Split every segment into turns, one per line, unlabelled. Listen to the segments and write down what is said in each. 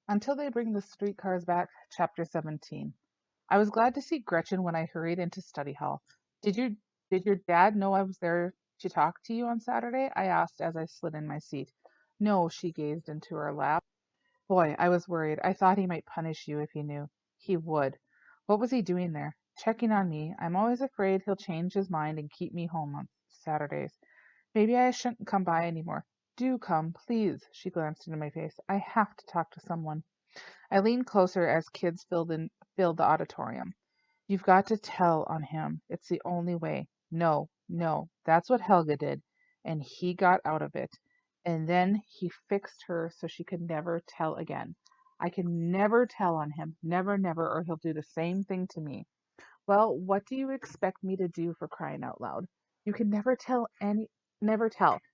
Until they bring the streetcars back, Chapter 17. I was glad to see Gretchen when I hurried into study hall. Did your did your dad know I was there to talk to you on Saturday? I asked as I slid in my seat. No, she gazed into her lap. Boy, I was worried. I thought he might punish you if he knew. He would. What was he doing there? Checking on me. I'm always afraid he'll change his mind and keep me home on Saturdays. Maybe I shouldn't come by anymore. Do come, please. She glanced into my face. I have to talk to someone. I leaned closer as kids filled the auditorium. You've got to tell on him. It's the only way. No, no, that's what Helga did, and he got out of it. And then he fixed her so she could never tell again. I can never tell on him, never, never, or he'll do the same thing to me. Well, what do you expect me to do for crying out loud? You can never tell.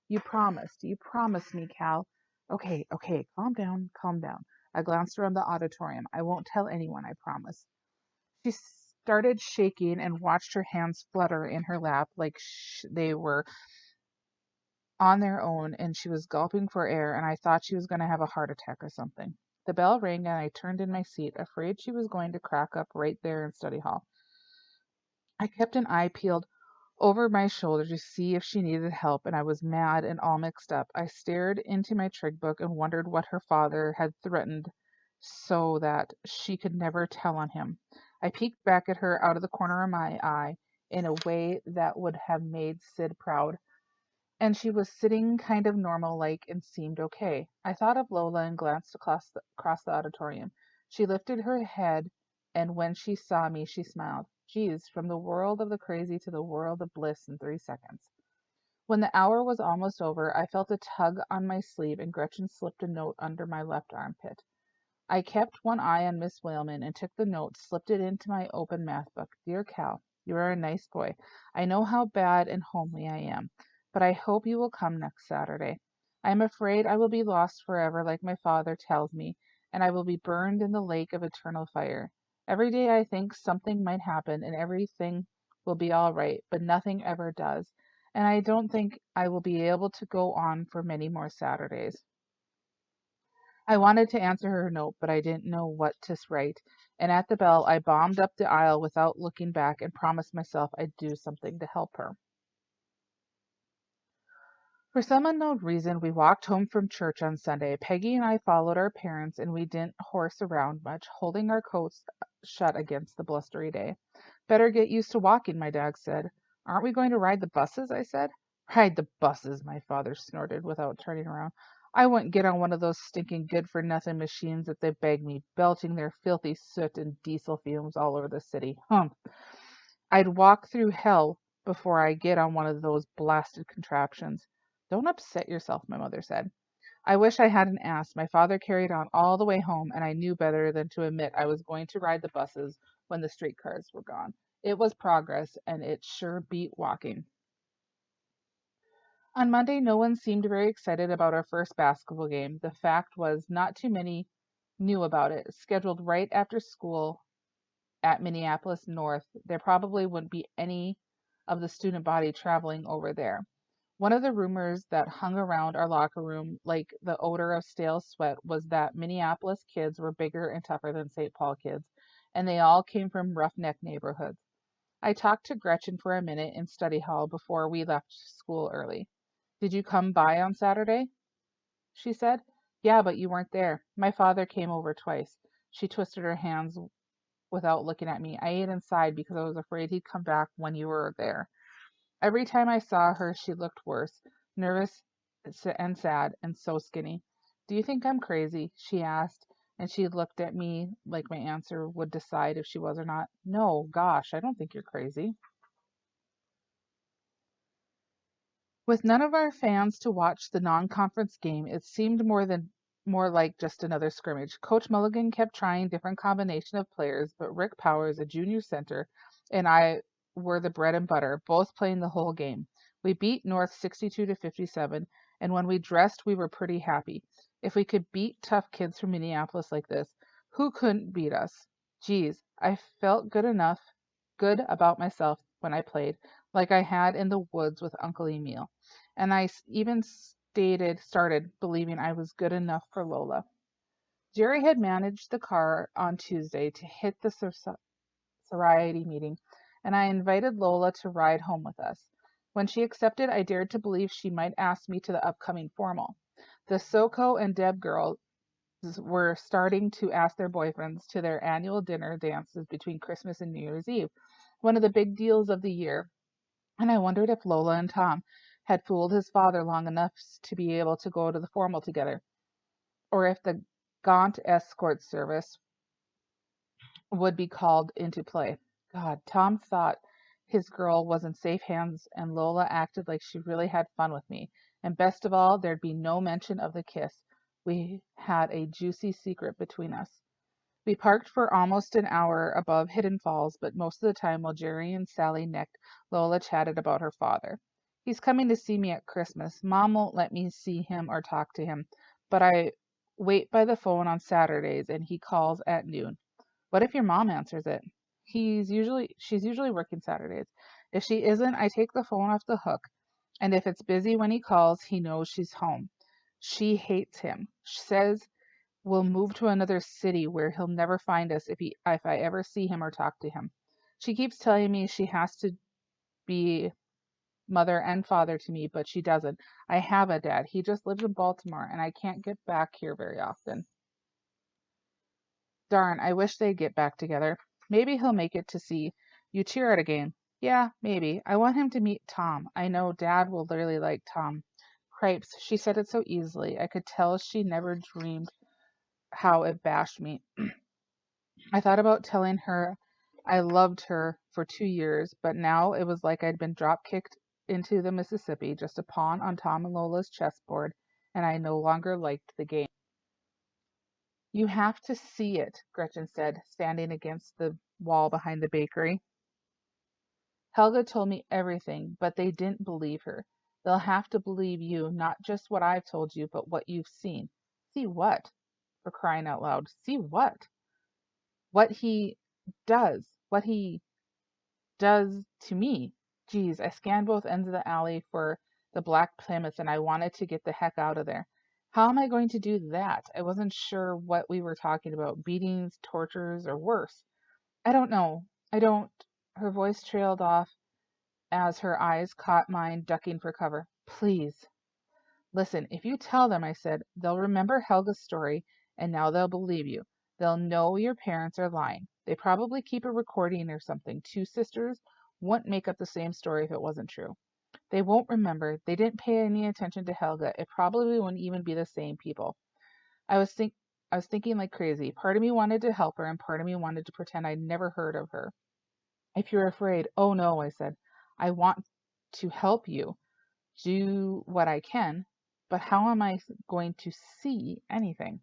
You promised me, Cal. Okay, okay, calm down, calm down. I glanced around the auditorium. I won't tell anyone, I promise. She started shaking and watched her hands flutter in her lap like they were on their own, and she was gulping for air, and I thought she was going to have a heart attack or something. The bell rang, and I turned in my seat, afraid she was going to crack up right there in study hall. I kept an eye peeled over my shoulder to see if she needed help, and I was mad and all mixed up. I stared into my trig book and wondered what her father had threatened so that she could never tell on him. I peeked back at her out of the corner of my eye in a way that would have made Sid proud, and she was sitting kind of normal like and seemed okay. I thought of Lola and glanced across the auditorium. She lifted her head, and when she saw me, she smiled. Geez, from the world of the crazy to the world of bliss in 3 seconds. When the hour was almost over, I felt a tug on my sleeve, and Gretchen slipped a note under my left armpit. I kept one eye on Miss Whaleman and took the note, slipped it into my open math book. Dear Cal, you are a nice boy. I know how bad and homely I am, but I hope you will come next Saturday. I am afraid I will be lost forever, like my father tells me, and I will be burned in the lake of eternal fire. Every day I think something might happen and everything will be all right, but nothing ever does, and I don't think I will be able to go on for many more Saturdays. I wanted to answer her note, but I didn't know what to write, and at the bell I bombed up the aisle without looking back and promised myself I'd do something to help her. For some unknown reason, we walked home from church on Sunday. Peggy and I followed our parents, and we didn't horse around much, holding our coats shut against the blustery day. Better get used to walking, my dad said. Aren't we going to ride the buses? I said. Ride the buses, my father snorted without turning around. I wouldn't get on one of those stinking good for nothing machines that they beg me, belching their filthy soot and diesel fumes all over the city. Humph. I'd walk through hell before I get on one of those blasted contraptions. Don't upset yourself, my mother said. I wish I hadn't asked. My father carried on all the way home, and I knew better than to admit I was going to ride the buses when the streetcars were gone. It was progress, and it sure beat walking. On Monday, no one seemed very excited about our first basketball game. The fact was, not too many knew about it. Scheduled right after school at Minneapolis North, there probably wouldn't be any of the student body traveling over there. One of the rumors that hung around our locker room like the odor of stale sweat was that Minneapolis kids were bigger and tougher than St. Paul kids, and they all came from roughneck neighborhoods. I talked to Gretchen for a minute in study hall before we left school early. Did you come by on Saturday? She said. Yeah, but you weren't there. My father came over twice. She twisted her hands without looking at me. I ate inside because I was afraid he'd come back when you were there. Every time I saw her, she looked worse, nervous and sad, and so skinny. Do you think I'm crazy? She asked, and she looked at me like my answer would decide if she was or not. No, gosh, I don't think you're crazy. With none of our fans to watch the non-conference game, it seemed more like just another scrimmage. Coach Mulligan kept trying different combination of players, but Rick Powers, a junior center, and I were the bread and butter, both playing the whole game. We beat North 62 to 57, and when we dressed, we were pretty happy. If we could beat tough kids from Minneapolis like this, who couldn't beat us? Geez, I felt good about myself when I played, like I had in the woods with Uncle Emil. And I even started believing I was good enough for Lola. Jerry had managed the car on Tuesday to hit the sorority meeting, and I invited Lola to ride home with us. When she accepted, I dared to believe she might ask me to the upcoming formal. The Soko and Deb girls were starting to ask their boyfriends to their annual dinner dances between Christmas and New Year's Eve, one of the big deals of the year, and I wondered if Lola and Tom had fooled his father long enough to be able to go to the formal together, or if the Gaunt escort service would be called into play. God, Tom thought his girl was in safe hands, and Lola acted like she really had fun with me. And best of all, there'd be no mention of the kiss. We had a juicy secret between us. We parked for almost an hour above Hidden Falls, but most of the time while Jerry and Sally necked, Lola chatted about her father. He's coming to see me at Christmas. Mom won't let me see him or talk to him, but I wait by the phone on Saturdays and he calls at noon. What if your mom answers it? She's usually working Saturdays. If she isn't, I take the phone off the hook, and if it's busy when he calls, he knows she's home. She hates him. She says we'll move to another city where he'll never find us if I ever see him or talk to him. She keeps telling me she has to be mother and father to me, but she doesn't. I have a dad. He just lives in Baltimore, and I can't get back here very often. Darn, I wish they'd get back together. Maybe he'll make it to see you cheer at a game. Yeah, maybe. I want him to meet Tom. I know Dad will really like Tom. Cripes, she said it so easily. I could tell she never dreamed how it bashed me. I thought about telling her I loved her for 2 years, but now it was like I'd been drop kicked into the Mississippi, just a pawn on Tom and Lola's chessboard, and I no longer liked the game. You have to see it, Gretchen said, standing against the wall behind the bakery. Helga told me everything, but they didn't believe her. They'll have to believe you, not just what I've told you, but what you've seen. See what? For crying out loud. See what? What he what he does to me. Geez, I scanned both ends of the alley for the black Plymouth and I wanted to get the heck out of there. How am I going to do that? I wasn't sure what we were talking about, beatings, tortures, or worse. I don't know. I don't. Her voice trailed off as her eyes caught mine, ducking for cover. Please. Listen, if you tell them, I said, they'll remember Helga's story and now they'll believe you. They'll know your parents are lying. They probably keep a recording or something. Two sisters wouldn't make up the same story if it wasn't true. They won't remember. They didn't pay any attention to Helga. It probably wouldn't even be the same people. I was think I was thinking like crazy. Part of me wanted to help her and part of me wanted to pretend I'd never heard of her. If you're afraid, oh no, I said. I want to help you do what I can, but how am I going to see anything?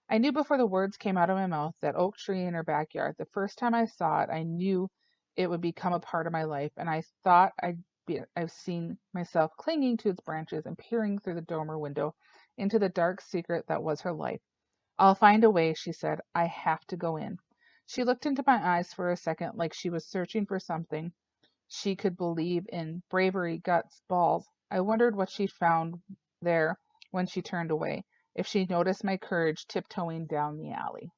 I knew before the words came out of my mouth that oak tree in her backyard. The first time I saw it, I knew it would become a part of my life, and I thought I've seen myself clinging to its branches and peering through the dormer window into the dark secret that was her life. I'll find a way, she said. I have to go in. She looked into my eyes for a second like she was searching for something she could believe in bravery, guts, balls. I wondered what she'd found there when she turned away, if she noticed my courage tiptoeing down the alley.